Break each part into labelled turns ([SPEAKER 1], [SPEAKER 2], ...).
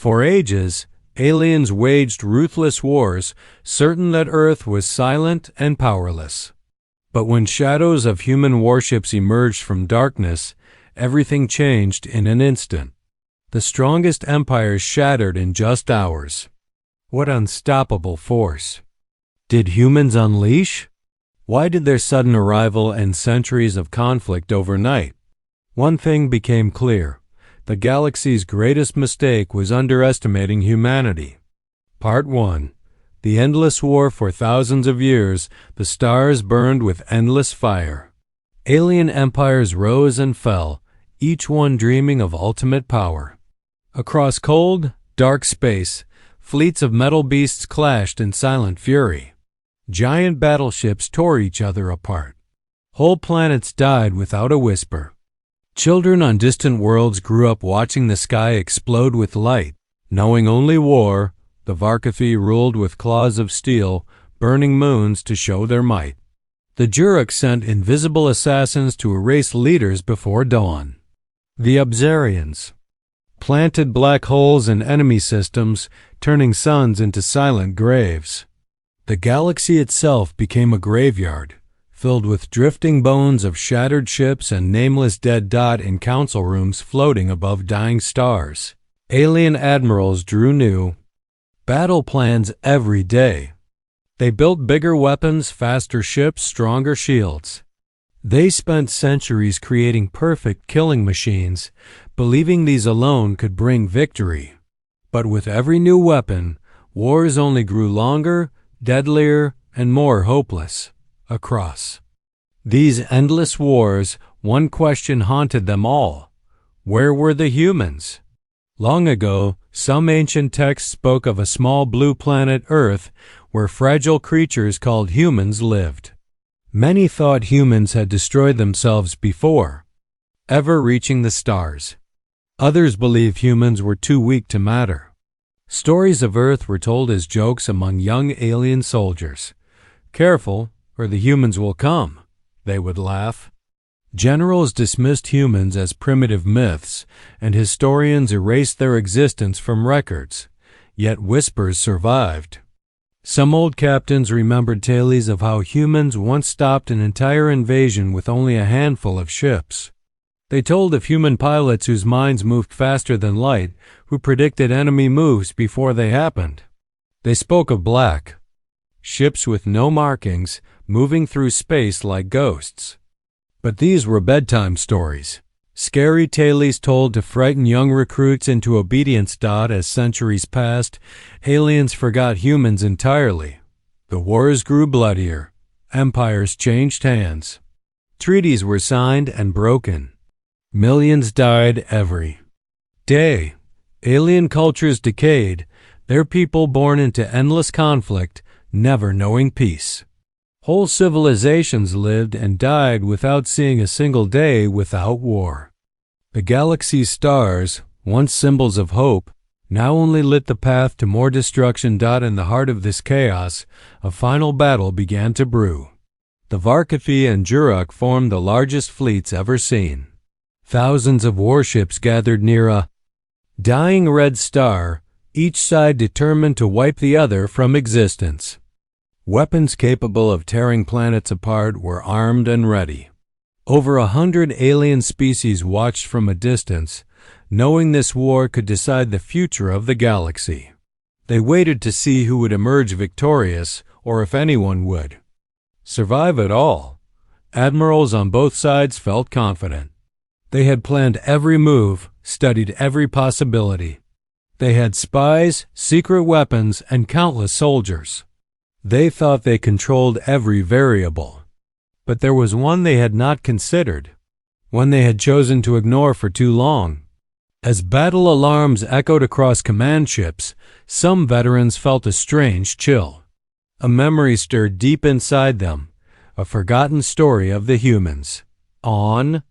[SPEAKER 1] For ages, aliens waged ruthless wars, certain that Earth was silent and powerless. But when shadows of human warships emerged from darkness, everything changed in an instant. The strongest empires shattered in just hours. What unstoppable force! Did humans unleash? Why did their sudden arrival end centuries of conflict overnight? One thing became clear. The galaxy's greatest mistake was underestimating humanity. Part 1. The endless war. For thousands of years, the stars burned with endless fire. Alien empires rose and fell, each one dreaming of ultimate power. Across cold, dark space, fleets of metal beasts clashed in silent fury. Giant battleships tore each other apart. Whole planets died without a whisper. Children on distant worlds grew up watching the sky explode with light, knowing only war. The Varkafi ruled with claws of steel, burning moons to show their might. The Jurok sent invisible assassins to erase leaders before dawn. The Abzarians planted black holes in enemy systems, turning suns into silent graves. The galaxy itself became a graveyard, filled with drifting bones of shattered ships and nameless dead dot in council rooms floating above dying stars. Alien admirals drew new battle plans every day. They built bigger weapons, faster ships, stronger shields. They spent centuries creating perfect killing machines, believing these alone could bring victory. But with every new weapon, wars only grew longer, deadlier, and more hopeless. Across these endless wars, one question haunted them all. Where were the humans? Long ago, some ancient texts spoke of a small blue planet Earth where fragile creatures called humans lived. Many thought humans had destroyed themselves before ever reaching the stars. Others believed humans were too weak to matter. Stories of Earth were told as jokes among young alien soldiers. "Careful, or the humans will come," they would laugh. Generals dismissed humans as primitive myths, and historians erased their existence from records. Yet whispers survived. Some old captains remembered tales of how humans once stopped an entire invasion with only a handful of ships. They told of human pilots whose minds moved faster than light, who predicted enemy moves before they happened. They spoke of black ships with no markings, moving through space like ghosts. But these were bedtime stories, scary tales told to frighten young recruits into obedience. As centuries passed, aliens forgot humans entirely. The wars grew bloodier. Empires changed hands. Treaties were signed and broken. Millions died every day. Alien cultures decayed, their people born into endless conflict, never knowing peace. Whole civilizations lived and died without seeing a single day without war. The galaxy's stars, once symbols of hope, now only lit the path to more destruction. In the heart of this chaos, a final battle began to brew. The Varkafi and Jurok formed the largest fleets ever seen. Thousands of warships gathered near a dying red star, each side determined to wipe the other from existence. Weapons capable of tearing planets apart were armed and ready. Over 100 alien species watched from a distance, knowing this war could decide the future of the galaxy. They waited to see who would emerge victorious, or if anyone would survive at all. Admirals on both sides felt confident. They had planned every move, studied every possibility. They had spies, secret weapons, and countless soldiers. They thought they controlled every variable. But there was one they had not considered, one they had chosen to ignore for too long. As battle alarms echoed across command ships, some veterans felt a strange chill. A memory stirred deep inside them, a forgotten story of the humans. On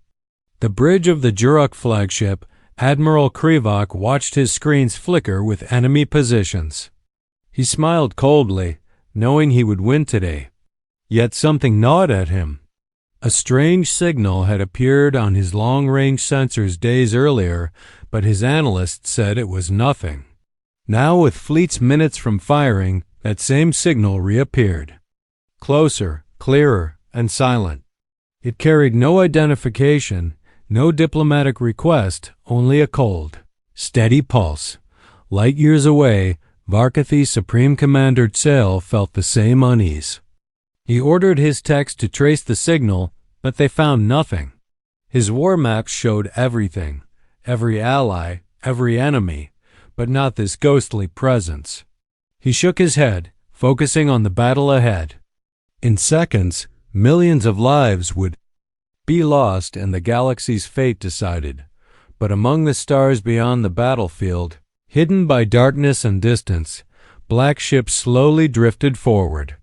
[SPEAKER 1] the bridge of the Jurok flagship, Admiral Krivok watched his screens flicker with enemy positions. He smiled coldly, knowing he would win today. Yet something gnawed at him. A strange signal had appeared on his long-range sensors days earlier, but his analysts said it was nothing. Now, with fleets minutes from firing, that same signal reappeared. Closer, clearer, and silent. It carried no identification, no diplomatic request, only a cold, steady pulse. Light years away, Varkathi's Supreme Commander Tsel felt the same unease. He ordered his techs to trace the signal, but they found nothing. His war maps showed everything, every ally, every enemy, but not this ghostly presence. He shook his head, focusing on the battle ahead. In seconds, millions of lives would be lost and the galaxy's fate decided. But among the stars beyond the battlefield, hidden by darkness and distance, black ships slowly drifted forward.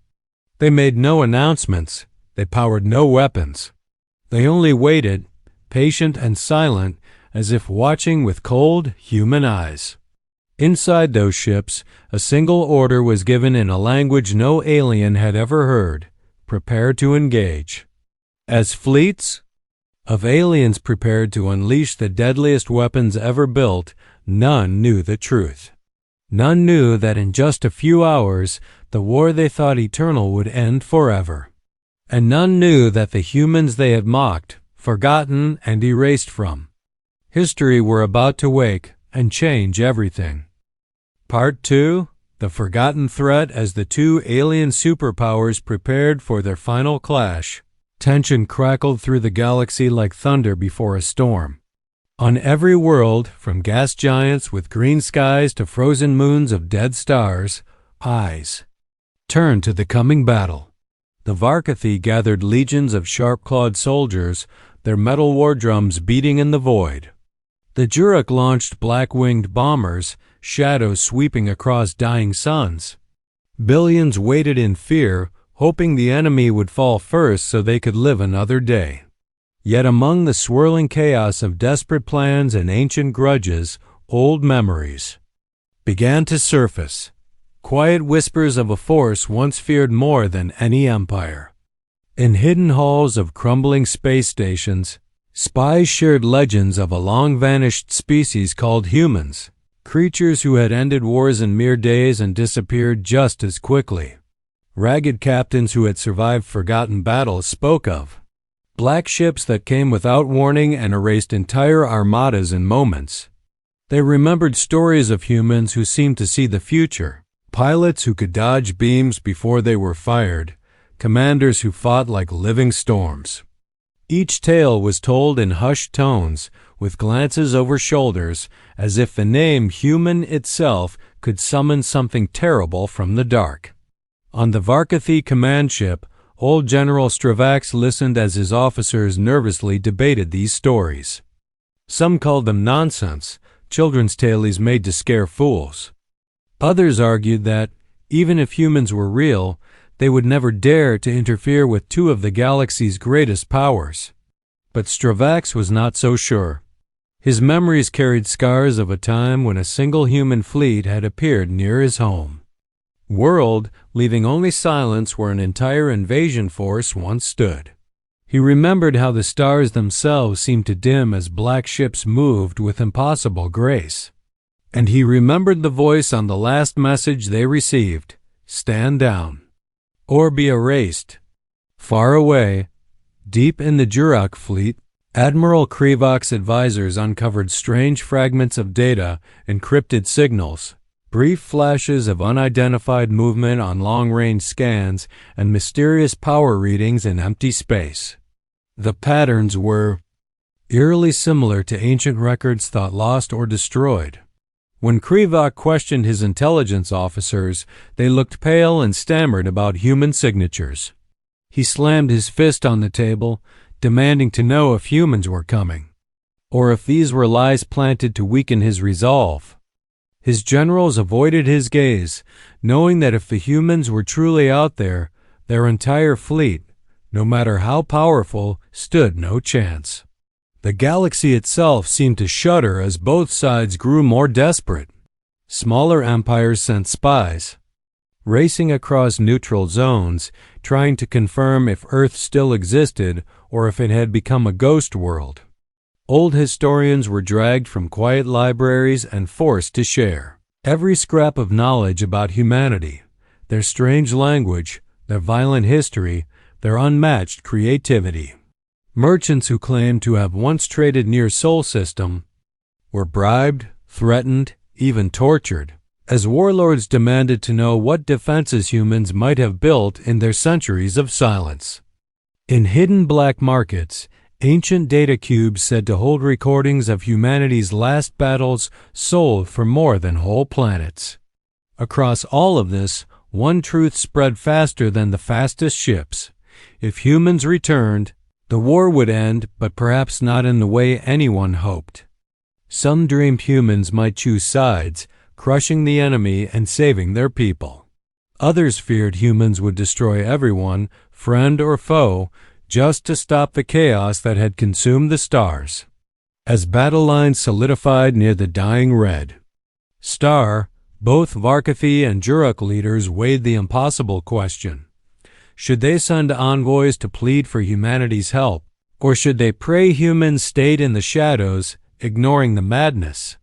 [SPEAKER 1] They made no announcements. They powered no weapons. They only waited, patient and silent, as if watching with cold, human eyes. Inside those ships, a single order was given in a language no alien had ever heard: prepare to engage. As fleets of aliens prepared to unleash the deadliest weapons ever built, none knew the truth. None knew that in just a few hours, the war they thought eternal would end forever. And none knew that the humans they had mocked, forgotten, and erased from history were about to wake and change everything. Part 2: The Forgotten Threat. As the two alien superpowers prepared for their final clash, tension crackled through the galaxy like thunder before a storm. On every world, from gas giants with green skies to frozen moons of dead stars, eyes turned to the coming battle. The Varkathi gathered legions of sharp-clawed soldiers, their metal war drums beating in the void. The Jurok launched black-winged bombers, shadows sweeping across dying suns. Billions waited in fear, hoping the enemy would fall first so they could live another day. Yet among the swirling chaos of desperate plans and ancient grudges, old memories began to surface. Quiet whispers of a force once feared more than any empire. In hidden halls of crumbling space stations, spies shared legends of a long-vanished species called humans, creatures who had ended wars in mere days and disappeared just as quickly. Ragged captains who had survived forgotten battles spoke of black ships that came without warning and erased entire armadas in moments. They remembered stories of humans who seemed to see the future, pilots who could dodge beams before they were fired, commanders who fought like living storms. Each tale was told in hushed tones, with glances over shoulders, as if the name human itself could summon something terrible from the dark. On the Varkathi command ship, old General Stravax listened as his officers nervously debated these stories. Some called them nonsense, children's tales made to scare fools. Others argued that, even if humans were real, they would never dare to interfere with two of the galaxy's greatest powers. But Stravax was not so sure. His memories carried scars of a time when a single human fleet had appeared near his home world, leaving only silence where an entire invasion force once stood. He remembered how the stars themselves seemed to dim as black ships moved with impossible grace. And he remembered the voice on the last message they received: stand down, or be erased. Far away, deep in the Jurok fleet, Admiral Krivok's advisors uncovered strange fragments of data, encrypted signals, brief flashes of unidentified movement on long-range scans, and mysterious power readings in empty space. The patterns were eerily similar to ancient records thought lost or destroyed. When Krivok questioned his intelligence officers, they looked pale and stammered about human signatures. He slammed his fist on the table, demanding to know if humans were coming, or if these were lies planted to weaken his resolve. His generals avoided his gaze, knowing that if the humans were truly out there, their entire fleet, no matter how powerful, stood no chance. The galaxy itself seemed to shudder as both sides grew more desperate. Smaller empires sent spies, racing across neutral zones, trying to confirm if Earth still existed or if it had become a ghost world. Old historians were dragged from quiet libraries and forced to share Every scrap of knowledge about humanity, their strange language, their violent history, their unmatched creativity. Merchants who claimed to have once traded near Sol System were bribed, threatened, even tortured, as warlords demanded to know what defenses humans might have built in their centuries of silence. In hidden black markets, ancient data cubes said to hold recordings of humanity's last battles sold for more than whole planets. Across all of this, one truth spread faster than the fastest ships. If humans returned, the war would end, but perhaps not in the way anyone hoped. Some dreamed humans might choose sides, crushing the enemy and saving their people. Others feared humans would destroy everyone, friend or foe, just to stop the chaos that had consumed the stars. As battle lines solidified near the dying red star, both Varkathi and Juruk leaders weighed the impossible question. Should they send envoys to plead for humanity's help, or should they pray humans stayed in the shadows, ignoring the madness?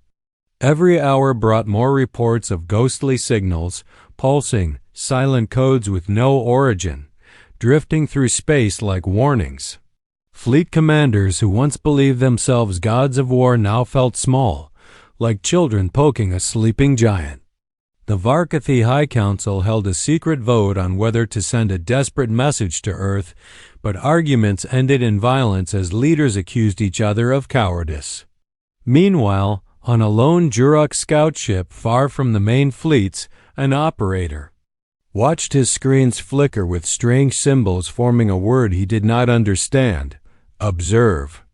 [SPEAKER 1] Every hour brought more reports of ghostly signals, pulsing, silent codes with no origin, drifting through space like warnings. Fleet commanders who once believed themselves gods of war now felt small, like children poking a sleeping giant. The Varkathi High Council held a secret vote on whether to send a desperate message to Earth, but arguments ended in violence as leaders accused each other of cowardice. Meanwhile, on a lone Juruk scout ship far from the main fleets, an operator watched his screens flicker with strange symbols forming a word he did not understand: observe.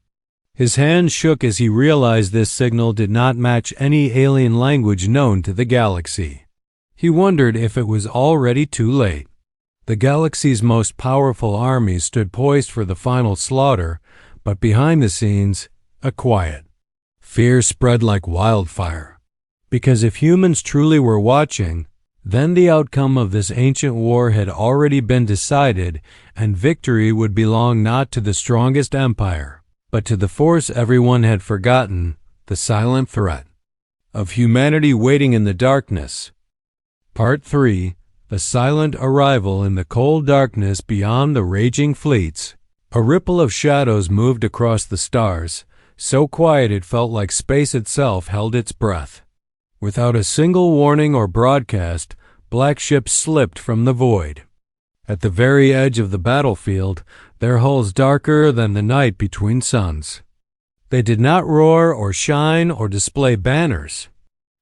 [SPEAKER 1] His hand shook as he realized this signal did not match any alien language known to the galaxy. He wondered if it was already too late. The galaxy's most powerful armies stood poised for the final slaughter, but behind the scenes, a quiet. Fear spread like wildfire. Because if humans truly were watching, then the outcome of this ancient war had already been decided, and victory would belong not to the strongest empire, but to the force everyone had forgotten, the silent threat of humanity waiting in the darkness. Part 3. The silent arrival in the cold darkness beyond the raging fleets. A ripple of shadows moved across the stars, so quiet it felt like space itself held its breath. Without a single warning or broadcast, black ships slipped from the void. At the very edge of the battlefield, their hulls darker than the night between suns. They did not roar or shine or display banners.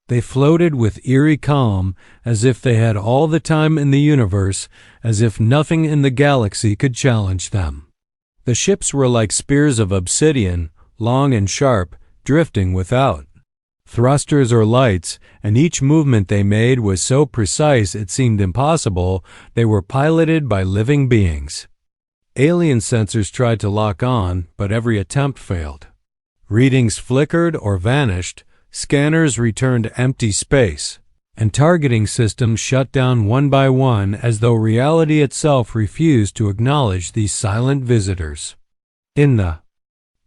[SPEAKER 1] They floated with eerie calm, as if they had all the time in the universe, as if nothing in the galaxy could challenge them. The ships were like spears of obsidian, long and sharp, drifting without thrusters or lights, and each movement they made was so precise it seemed impossible. They were piloted by living beings. Alien sensors tried to lock on, but every attempt failed. Readings flickered or vanished, scanners returned empty space, and targeting systems shut down one by one as though reality itself refused to acknowledge these silent visitors. In the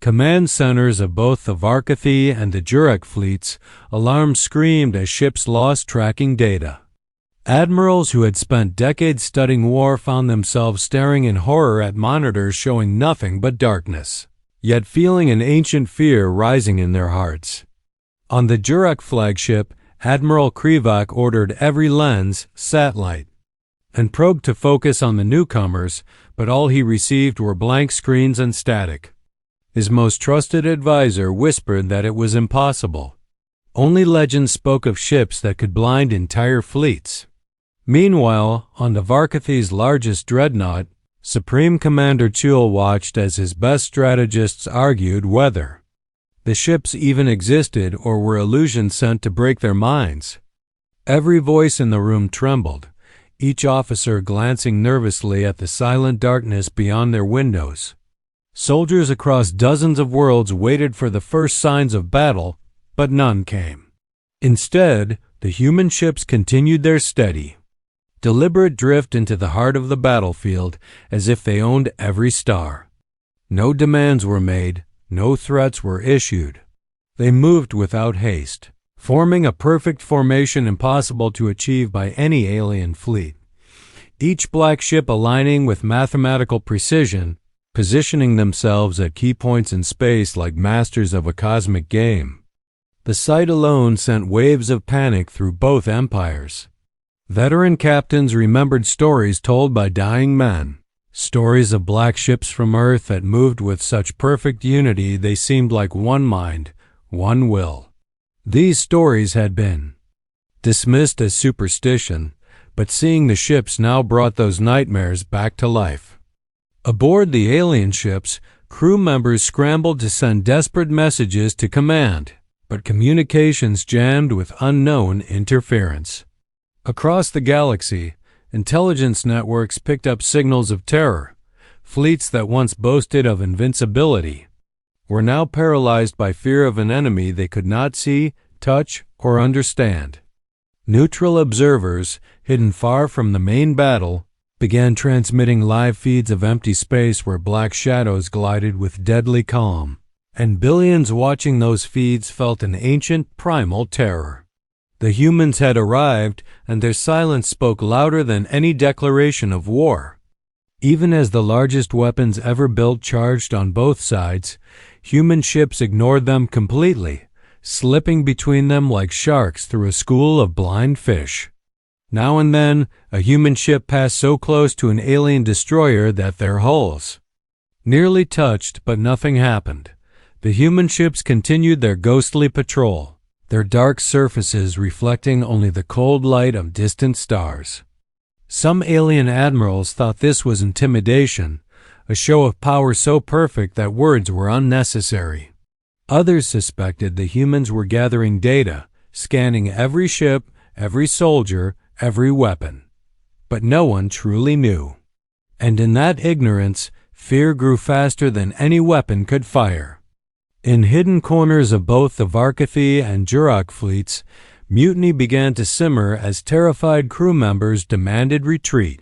[SPEAKER 1] command centers of both the Varkathi and the Juruk fleets, alarms screamed as ships lost tracking data. Admirals who had spent decades studying war found themselves staring in horror at monitors showing nothing but darkness, yet feeling an ancient fear rising in their hearts. On the Juruk flagship, Admiral Krivak ordered every lens, satellite, and probe to focus on the newcomers, but all he received were blank screens and static. His most trusted advisor whispered that it was impossible. Only legend spoke of ships that could blind entire fleets. Meanwhile, on the Varkathi's largest dreadnought, Supreme Commander Chul watched as his best strategists argued whether the ships even existed or were illusions sent to break their minds. Every voice in the room trembled, each officer glancing nervously at the silent darkness beyond their windows. Soldiers across dozens of worlds waited for the first signs of battle, but none came. Instead, the human ships continued their steady, deliberate drift into the heart of the battlefield as if they owned every star. No demands were made, no threats were issued. They moved without haste, forming a perfect formation impossible to achieve by any alien fleet. Each black ship aligning with mathematical precision, positioning themselves at key points in space like masters of a cosmic game. The sight alone sent waves of panic through both empires. Veteran captains remembered stories told by dying men, stories of black ships from Earth that moved with such perfect unity they seemed like one mind, one will. These stories had been dismissed as superstition, but seeing the ships now brought those nightmares back to life. Aboard the alien ships, crew members scrambled to send desperate messages to command, but communications jammed with unknown interference. Across the galaxy, intelligence networks picked up signals of terror. Fleets that once boasted of invincibility were now paralyzed by fear of an enemy they could not see, touch, or understand. Neutral observers, hidden far from the main battle, began transmitting live feeds of empty space where black shadows glided with deadly calm, and billions watching those feeds felt an ancient primal terror. The humans had arrived, and their silence spoke louder than any declaration of war. Even as the largest weapons ever built charged on both sides, human ships ignored them completely, slipping between them like sharks through a school of blind fish. Now and then, a human ship passed so close to an alien destroyer that their hulls nearly touched, but nothing happened. The human ships continued their ghostly patrol, their dark surfaces reflecting only the cold light of distant stars. Some alien admirals thought this was intimidation, a show of power so perfect that words were unnecessary. Others suspected the humans were gathering data, scanning every ship, every soldier, every weapon. But no one truly knew. And in that ignorance, fear grew faster than any weapon could fire. In hidden corners of both the Varkathi and Jurok fleets, mutiny began to simmer as terrified crew members demanded retreat.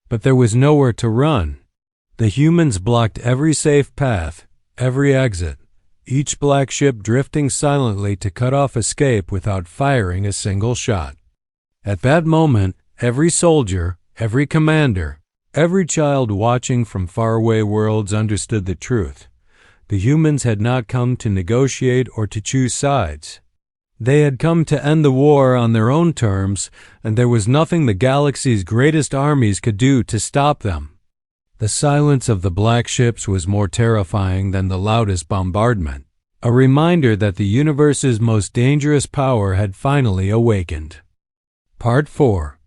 [SPEAKER 1] But there was nowhere to run. The humans blocked every safe path, every exit, each black ship drifting silently to cut off escape without firing a single shot. At that moment, every soldier, every commander, every child watching from faraway worlds understood the truth. The humans had not come to negotiate or to choose sides. They had come to end the war on their own terms, and there was nothing the galaxy's greatest armies could do to stop them. The silence of the black ships was more terrifying than the loudest bombardment, a reminder that the universe's most dangerous power had finally awakened. Part 4.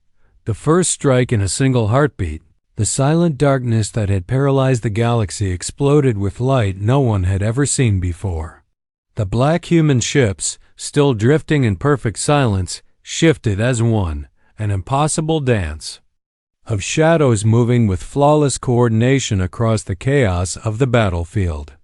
[SPEAKER 1] The first strike in a single heartbeat. The silent darkness that had paralyzed the galaxy exploded with light no one had ever seen before. The black human ships, still drifting in perfect silence, shifted as one, an impossible dance of shadows moving with flawless coordination across the chaos of the battlefield.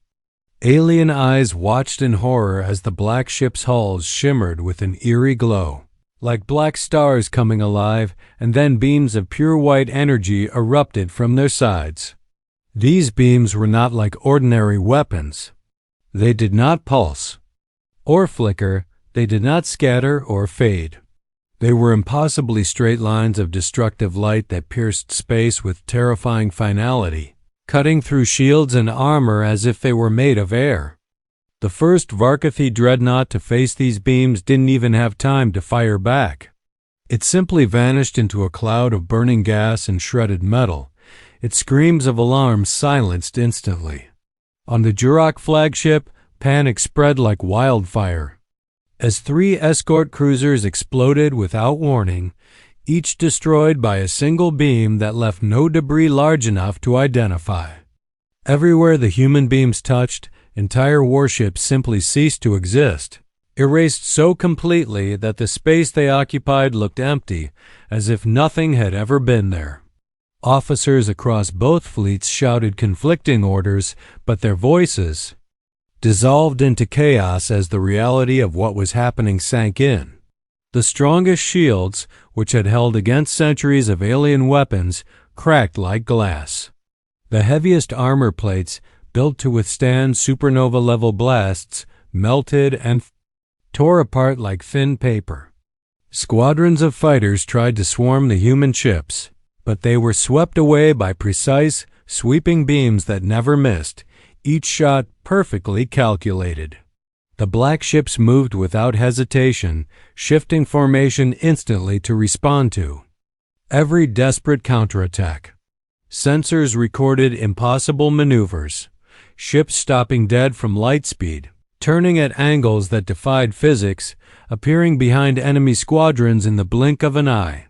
[SPEAKER 1] Alien eyes watched in horror as the black ships' hulls shimmered with an eerie glow, like black stars coming alive, and then beams of pure white energy erupted from their sides. These beams were not like ordinary weapons. They did not pulse or flicker, they did not scatter or fade. They were impossibly straight lines of destructive light that pierced space with terrifying finality, cutting through shields and armor as if they were made of air. The first Varkathi dreadnought to face these beams didn't even have time to fire back. It simply vanished into a cloud of burning gas and shredded metal, its screams of alarm silenced instantly. On the Jurok flagship, panic spread like wildfire. As 3 escort cruisers exploded without warning, each destroyed by a single beam that left no debris large enough to identify. Everywhere the human beams touched, entire warships simply ceased to exist, erased so completely that the space they occupied looked empty, as if nothing had ever been there. Officers across both fleets shouted conflicting orders, but their voices dissolved into chaos as the reality of what was happening sank in. The strongest shields, which had held against centuries of alien weapons, cracked like glass. The heaviest armor plates, built to withstand supernova-level blasts, melted and tore apart like thin paper. Squadrons of fighters tried to swarm the human ships, but they were swept away by precise, sweeping beams that never missed, each shot perfectly calculated. The black ships moved without hesitation, shifting formation instantly to respond to every desperate counterattack. Sensors recorded impossible maneuvers, ships stopping dead from light speed, turning at angles that defied physics, appearing behind enemy squadrons in the blink of an eye.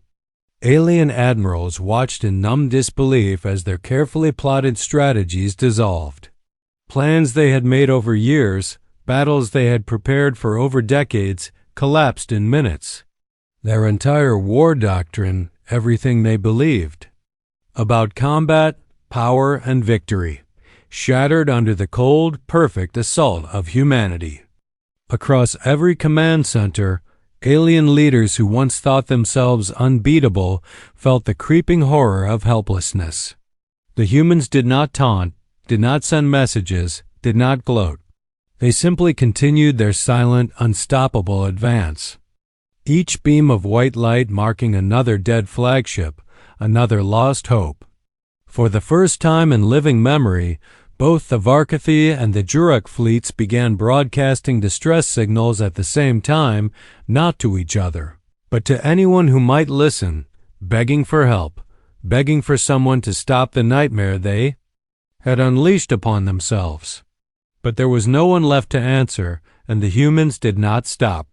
[SPEAKER 1] Alien admirals watched in numb disbelief as their carefully plotted strategies dissolved. Plans they had made over years, battles they had prepared for over decades, collapsed in minutes. Their entire war doctrine, everything they believed about combat, power, and victory, shattered under the cold, perfect assault of humanity. Across every command center, alien leaders who once thought themselves unbeatable felt the creeping horror of helplessness. The humans did not taunt, did not send messages, did not gloat. They simply continued their silent, unstoppable advance. Each beam of white light marking another dead flagship, another lost hope. For the first time in living memory, both the Varkathi and the Jurok fleets began broadcasting distress signals at the same time, not to each other, but to anyone who might listen, begging for help, begging for someone to stop the nightmare they had unleashed upon themselves. But there was no one left to answer, and the humans did not stop.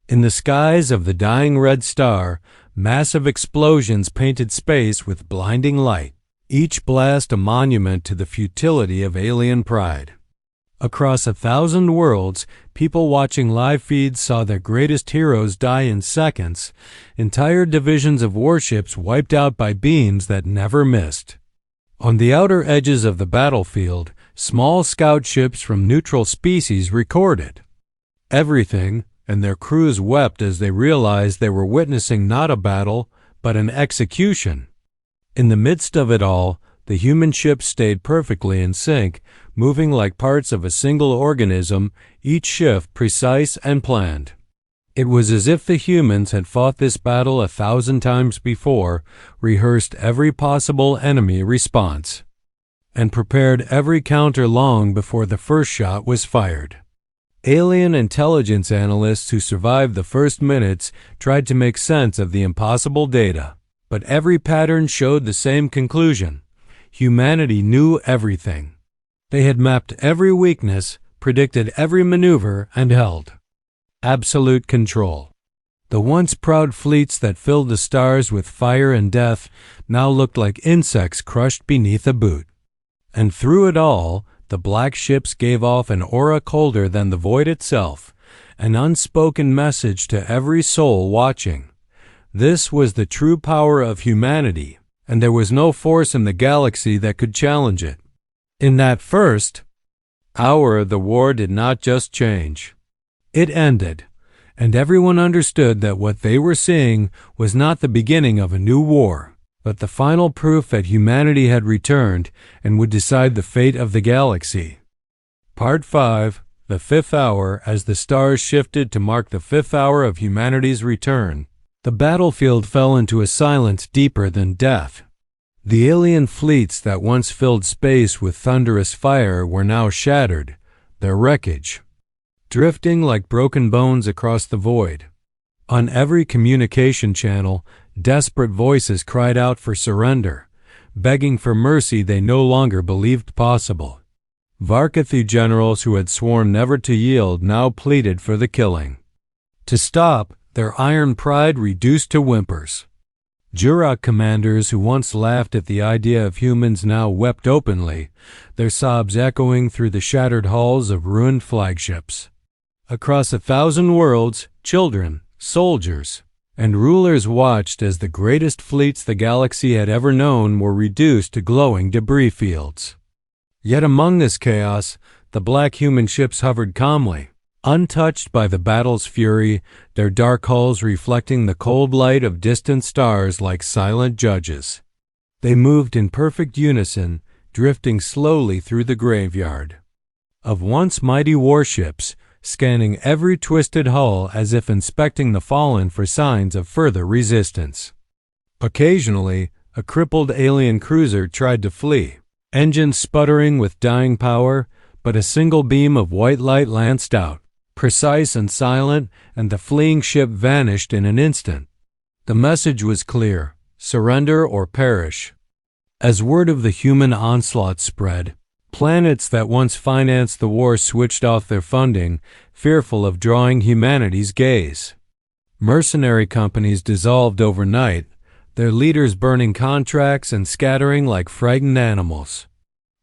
[SPEAKER 1] In the skies of the dying red star, massive explosions painted space with blinding light, each blast a monument to the futility of alien pride. Across 1,000 worlds, people watching live feeds saw their greatest heroes die in seconds, entire divisions of warships wiped out by beams that never missed. On the outer edges of the battlefield, small scout ships from neutral species recorded everything, and their crews wept as they realized they were witnessing not a battle, but an execution. In the midst of it all, the human ships stayed perfectly in sync, moving like parts of a single organism, each shift precise and planned. It was as if the humans had fought this battle 1,000 times before, rehearsed every possible enemy response, and prepared every counter long before the first shot was fired. Alien intelligence analysts who survived the first minutes tried to make sense of the impossible data, but every pattern showed the same conclusion. Humanity knew everything. They had mapped every weakness, predicted every maneuver, and held absolute control. The once proud fleets that filled the stars with fire and death now looked like insects crushed beneath a boot. And through it all, the black ships gave off an aura colder than the void itself, an unspoken message to every soul watching. This was the true power of humanity, and there was no force in the galaxy that could challenge it. In that first hour, the war did not just change. It ended, and everyone understood that what they were seeing was not the beginning of a new war, but the final proof that humanity had returned and would decide the fate of the galaxy. Part 5, the fifth hour. As the stars shifted to mark the fifth hour of humanity's return, the battlefield fell into a silence deeper than death. The alien fleets that once filled space with thunderous fire were now shattered, their wreckage drifting like broken bones across the void. On every communication channel, desperate voices cried out for surrender, begging for mercy they no longer believed possible. Varkathi generals who had sworn never to yield now pleaded for the killing. To stop, their iron pride reduced to whimpers. Jurok commanders who once laughed at the idea of humans now wept openly, their sobs echoing through the shattered hulls of ruined flagships. Across 1,000 worlds, children, soldiers, and rulers watched as the greatest fleets the galaxy had ever known were reduced to glowing debris fields. Yet among this chaos, the black human ships hovered calmly, untouched by the battle's fury, their dark hulls reflecting the cold light of distant stars like silent judges. They moved in perfect unison, drifting slowly through the graveyard of once mighty warships, scanning every twisted hull as if inspecting the fallen for signs of further resistance. Occasionally, a crippled alien cruiser tried to flee, engines sputtering with dying power, but a single beam of white light lanced out, precise and silent, and the fleeing ship vanished in an instant. The message was clear: surrender or perish. As word of the human onslaught spread, planets that once financed the war switched off their funding, fearful of drawing humanity's gaze. Mercenary companies dissolved overnight, their leaders burning contracts and scattering like frightened animals.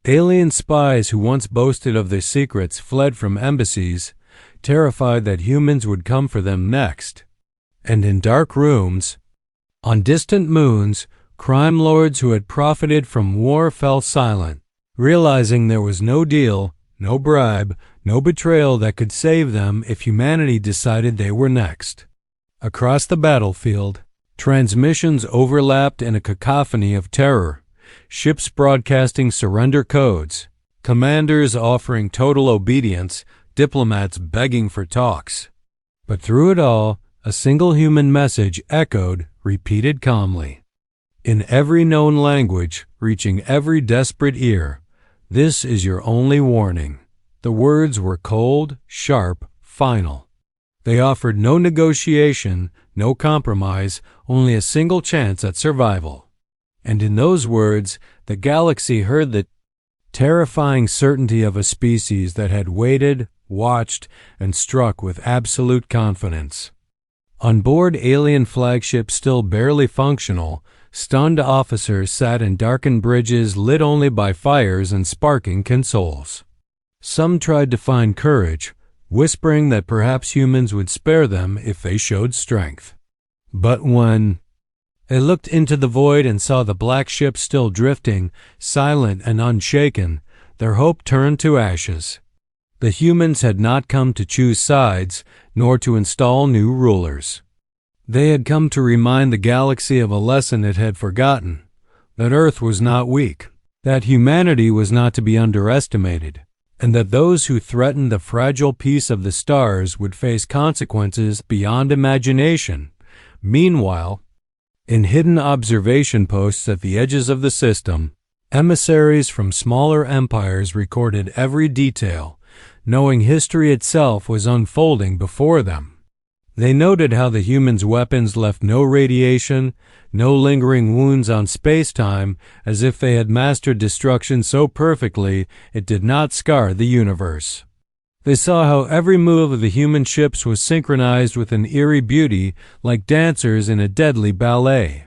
[SPEAKER 1] Alien spies who once boasted of their secrets fled from embassies, terrified that humans would come for them next. And in dark rooms, on distant moons, crime lords who had profited from war fell silent, realizing there was no deal, no bribe, no betrayal that could save them if humanity decided they were next. Across the battlefield, transmissions overlapped in a cacophony of terror, ships broadcasting surrender codes, commanders offering total obedience, diplomats begging for talks. But through it all, a single human message echoed, repeated calmly. In every known language, reaching every desperate ear, "This is your only warning." The words were cold, sharp, final. They offered no negotiation, no compromise, only a single chance at survival. And in those words, the galaxy heard the terrifying certainty of a species that had waited, watched, and struck with absolute confidence. On board alien flagships still barely functional, stunned officers sat in darkened bridges lit only by fires and sparking consoles. Some tried to find courage, whispering that perhaps humans would spare them if they showed strength. But when they looked into the void and saw the black ship still drifting, silent and unshaken, their hope turned to ashes. The humans had not come to choose sides, nor to install new rulers. They had come to remind the galaxy of a lesson it had forgotten, that Earth was not weak, that humanity was not to be underestimated, and that those who threatened the fragile peace of the stars would face consequences beyond imagination. Meanwhile, in hidden observation posts at the edges of the system, emissaries from smaller empires recorded every detail, knowing history itself was unfolding before them. They noted how the humans' weapons left no radiation, no lingering wounds on space-time, as if they had mastered destruction so perfectly it did not scar the universe. They saw how every move of the human ships was synchronized with an eerie beauty, like dancers in a deadly ballet.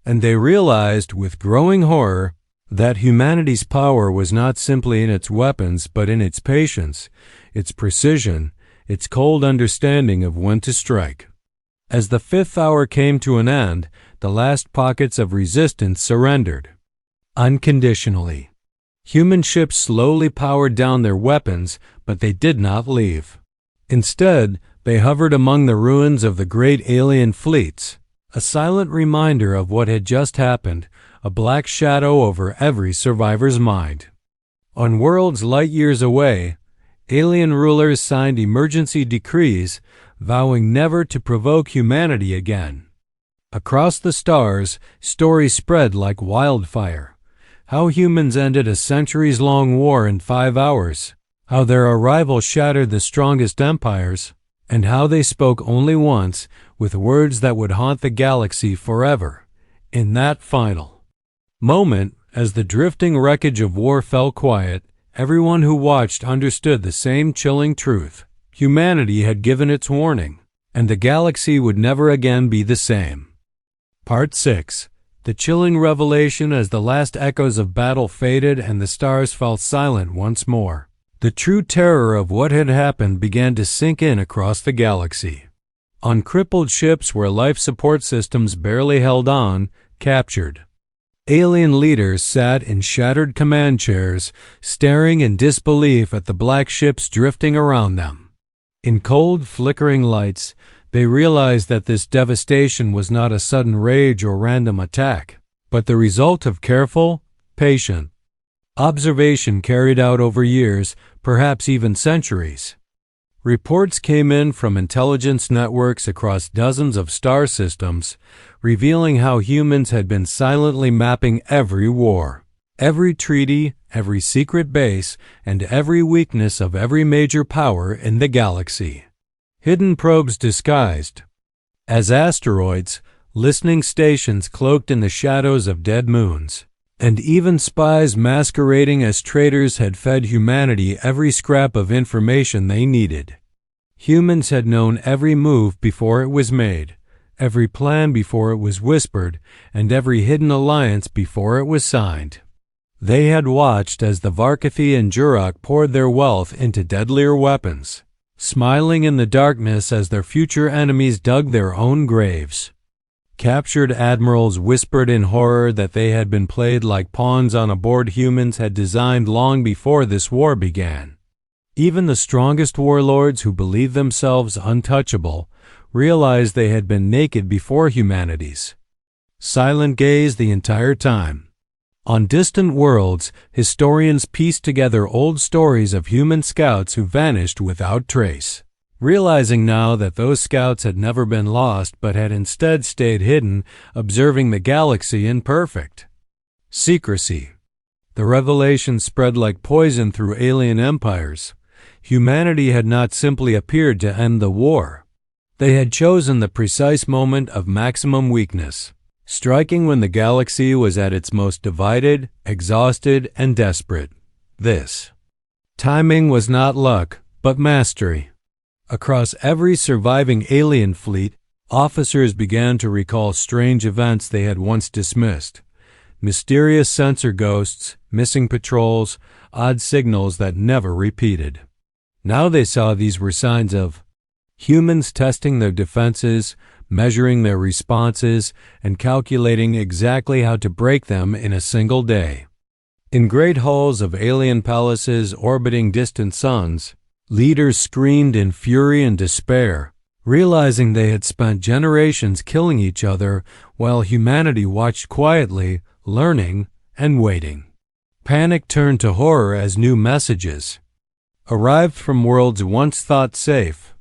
[SPEAKER 1] And they realized, with growing horror, that humanity's power was not simply in its weapons but in its patience, its precision, its cold understanding of when to strike. As the fifth hour came to an end, the last pockets of resistance surrendered. Unconditionally. Human ships slowly powered down their weapons, but they did not leave. Instead, they hovered among the ruins of the great alien fleets, a silent reminder of what had just happened, a black shadow over every survivor's mind. On worlds light years away, alien rulers signed emergency decrees, vowing never to provoke humanity again. Across the stars, stories spread like wildfire. How humans ended a centuries-long war in 5 hours, how their arrival shattered the strongest empires, and how they spoke only once with words that would haunt the galaxy forever. In that final moment, as the drifting wreckage of war fell quiet, everyone who watched understood the same chilling truth. Humanity had given its warning, and the galaxy would never again be the same. Part 6. The chilling revelation as the last echoes of battle faded and the stars fell silent once more. The true terror of what had happened began to sink in across the galaxy. On crippled ships where life support systems barely held on, captured, alien leaders sat in shattered command chairs, staring in disbelief at the black ships drifting around them. In cold, flickering lights, they realized that this devastation was not a sudden rage or random attack, but the result of careful, patient observation carried out over years, perhaps even centuries. Reports came in from intelligence networks across dozens of star systems, revealing how humans had been silently mapping every war, every treaty, every secret base, and every weakness of every major power in the galaxy. Hidden probes disguised as asteroids, listening stations cloaked in the shadows of dead moons, and even spies masquerading as traitors had fed humanity every scrap of information they needed. Humans had known every move before it was made, every plan before it was whispered, and every hidden alliance before it was signed. They had watched as the Varkathi and Jurok poured their wealth into deadlier weapons, smiling in the darkness as their future enemies dug their own graves. Captured admirals whispered in horror that they had been played like pawns on a board humans had designed long before this war began. Even the strongest warlords who believed themselves untouchable realized they had been naked before humanity's silent gaze the entire time. On distant worlds, historians pieced together old stories of human scouts who vanished without trace, realizing now that those scouts had never been lost but had instead stayed hidden, observing the galaxy in perfect secrecy. The revelation spread like poison through alien empires. Humanity had not simply appeared to end the war. They had chosen the precise moment of maximum weakness, striking when the galaxy was at its most divided, exhausted, and desperate. This timing was not luck, but mastery. Across every surviving alien fleet, officers began to recall strange events they had once dismissed. Mysterious sensor ghosts, missing patrols, odd signals that never repeated. Now they saw these were signs of humans testing their defenses, measuring their responses, and calculating exactly how to break them in a single day. In great halls of alien palaces orbiting distant suns, leaders screamed in fury and despair, realizing they had spent generations killing each other while humanity watched quietly, learning and waiting. Panic turned to horror as new messages arrived from worlds once thought safe.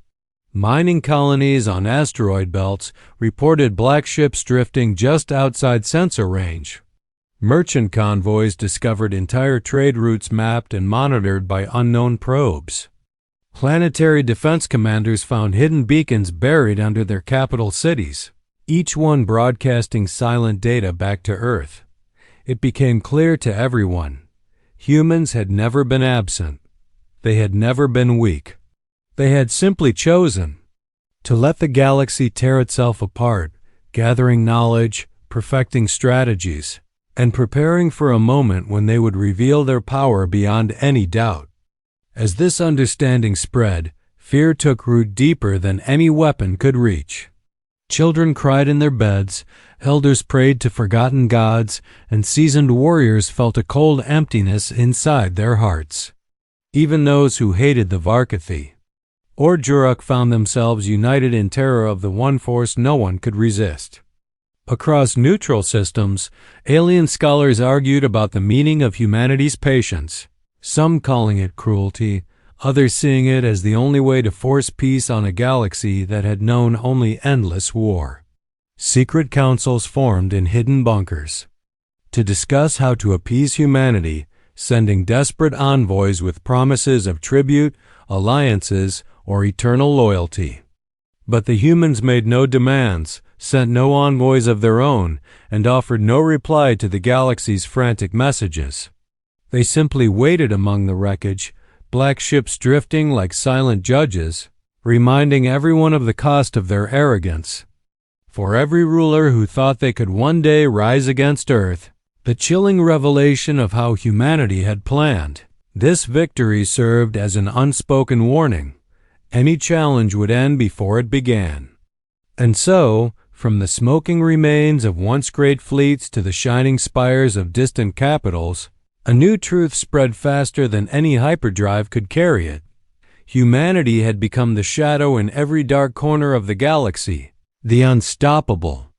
[SPEAKER 1] Mining colonies on asteroid belts reported black ships drifting just outside sensor range. Merchant convoys discovered entire trade routes mapped and monitored by unknown probes. Planetary defense commanders found hidden beacons buried under their capital cities, each one broadcasting silent data back to Earth. It became clear to everyone. Humans had never been absent. They had never been weak. They had simply chosen to let the galaxy tear itself apart, gathering knowledge, perfecting strategies, and preparing for a moment when they would reveal their power beyond any doubt. As this understanding spread, fear took root deeper than any weapon could reach. Children cried in their beds, elders prayed to forgotten gods, and seasoned warriors felt a cold emptiness inside their hearts. Even those who hated the Varkathi or Jurok found themselves united in terror of the one force no one could resist. Across neutral systems, alien scholars argued about the meaning of humanity's patience, some calling it cruelty, others seeing it as the only way to force peace on a galaxy that had known only endless war. Secret councils formed in hidden bunkers to discuss how to appease humanity, sending desperate envoys with promises of tribute, alliances, or eternal loyalty. But the humans made no demands, sent no envoys of their own, and offered no reply to the galaxy's frantic messages. They simply waited among the wreckage, black ships drifting like silent judges, reminding everyone of the cost of their arrogance. For every ruler who thought they could one day rise against Earth, the chilling revelation of how humanity had planned. This victory served as an unspoken warning. Any challenge would end before it began. And so, from the smoking remains of once great fleets to the shining spires of distant capitals, a new truth spread faster than any hyperdrive could carry it. Humanity had become the shadow in every dark corner of the galaxy, the unstoppable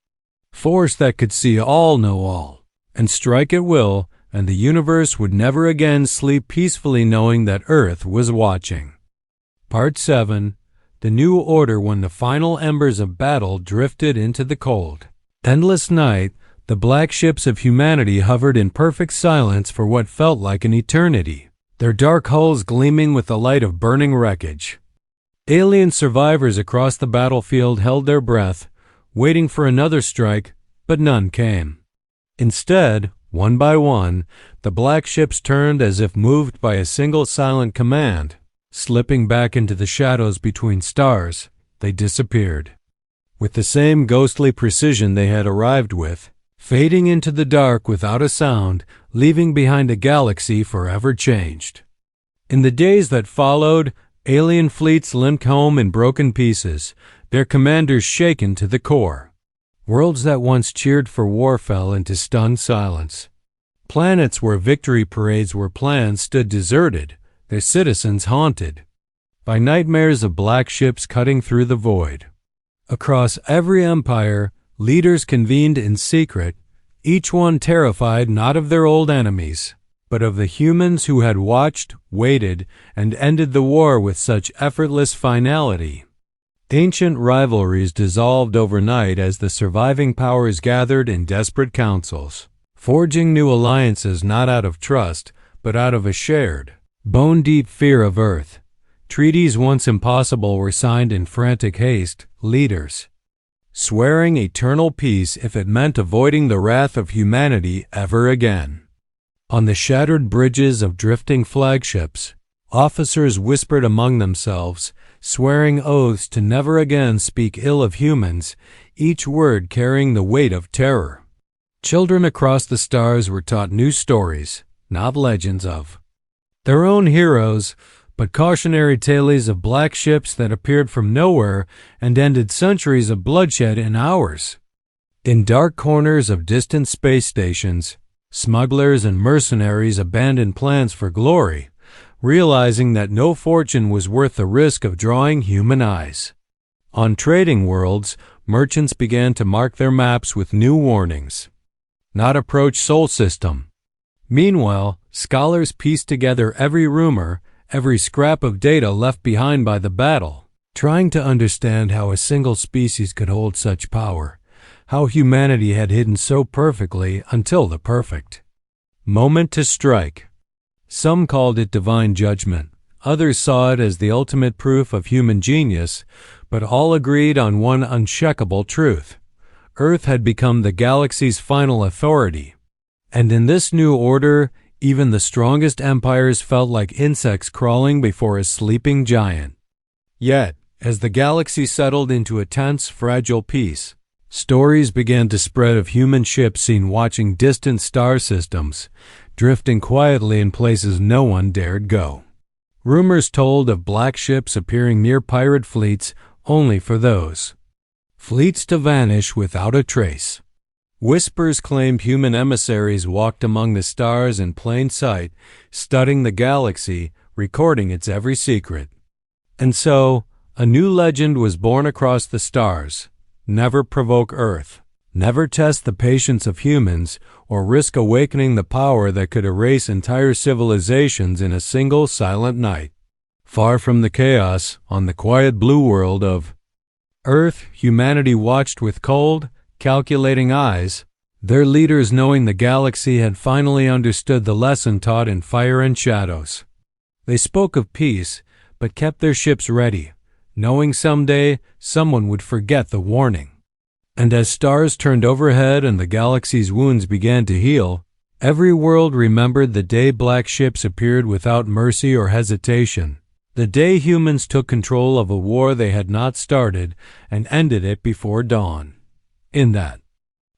[SPEAKER 1] force that could see all, know all, and strike at will, and the universe would never again sleep peacefully knowing that Earth was watching. Part 7. The New Order when the final embers of battle drifted into the cold. Endless night, the black ships of humanity hovered in perfect silence for what felt like an eternity, their dark hulls gleaming with the light of burning wreckage. Alien survivors across the battlefield held their breath, waiting for another strike, but none came. Instead, one by one, the black ships turned as if moved by a single silent command. Slipping back into the shadows between stars, they disappeared. With the same ghostly precision they had arrived with, fading into the dark without a sound, leaving behind a galaxy forever changed. In the days that followed, alien fleets limped home in broken pieces, their commanders shaken to the core. Worlds that once cheered for war fell into stunned silence. Planets where victory parades were planned stood deserted, their citizens haunted by nightmares of black ships cutting through the void. Across every empire, leaders convened in secret, each one terrified not of their old enemies, but of the humans who had watched, waited, and ended the war with such effortless finality. Ancient rivalries dissolved overnight as the surviving powers gathered in desperate councils, forging new alliances not out of trust, but out of a shared, bone-deep fear of Earth. Treaties once impossible were signed in frantic haste, leaders swearing eternal peace if it meant avoiding the wrath of humanity ever again. On the shattered bridges of drifting flagships, officers whispered among themselves, swearing oaths to never again speak ill of humans, each word carrying the weight of terror. Children across the stars were taught new stories, not legends of their own heroes, but cautionary tales of black ships that appeared from nowhere and ended centuries of bloodshed in hours. In dark corners of distant space stations, smugglers and mercenaries abandoned plans for glory, realizing that no fortune was worth the risk of drawing human eyes. On trading worlds, merchants began to mark their maps with new warnings. Not approach Sol System. Meanwhile, scholars pieced together every rumor, every scrap of data left behind by the battle, trying to understand how a single species could hold such power, how humanity had hidden so perfectly until the perfect moment to strike. Some called it divine judgment, others saw it as the ultimate proof of human genius, but all agreed on one unshakable truth. Earth had become the galaxy's final authority. And in this new order, even the strongest empires felt like insects crawling before a sleeping giant. Yet, as the galaxy settled into a tense, fragile peace, stories began to spread of human ships seen watching distant star systems, drifting quietly in places no one dared go. Rumors told of black ships appearing near pirate fleets only for those fleets to vanish without a trace. Whispers claimed human emissaries walked among the stars in plain sight, studying the galaxy, recording its every secret. And so, a new legend was born across the stars. Never provoke Earth. Never test the patience of humans, or risk awakening the power that could erase entire civilizations in a single silent night. Far from the chaos, on the quiet blue world of Earth, humanity watched with cold, calculating eyes, their leaders knowing the galaxy had finally understood the lesson taught in Fire and Shadows. They spoke of peace, but kept their ships ready, knowing someday someone would forget the warning. And as stars turned overhead and the galaxy's wounds began to heal, every world remembered the day black ships appeared without mercy or hesitation, the day humans took control of a war they had not started and ended it before dawn. In that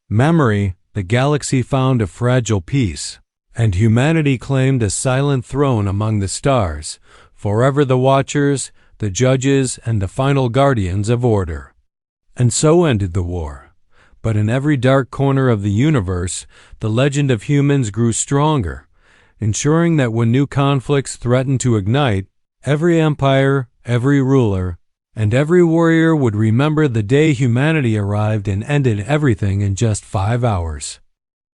[SPEAKER 1] memory, the galaxy found a fragile peace, and humanity claimed a silent throne among the stars, forever the watchers, the judges, and the final guardians of order. And so ended the war. But in every dark corner of the universe, the legend of humans grew stronger, ensuring that when new conflicts threatened to ignite, every empire, every ruler, and every warrior would remember the day humanity arrived and ended everything in just 5 hours.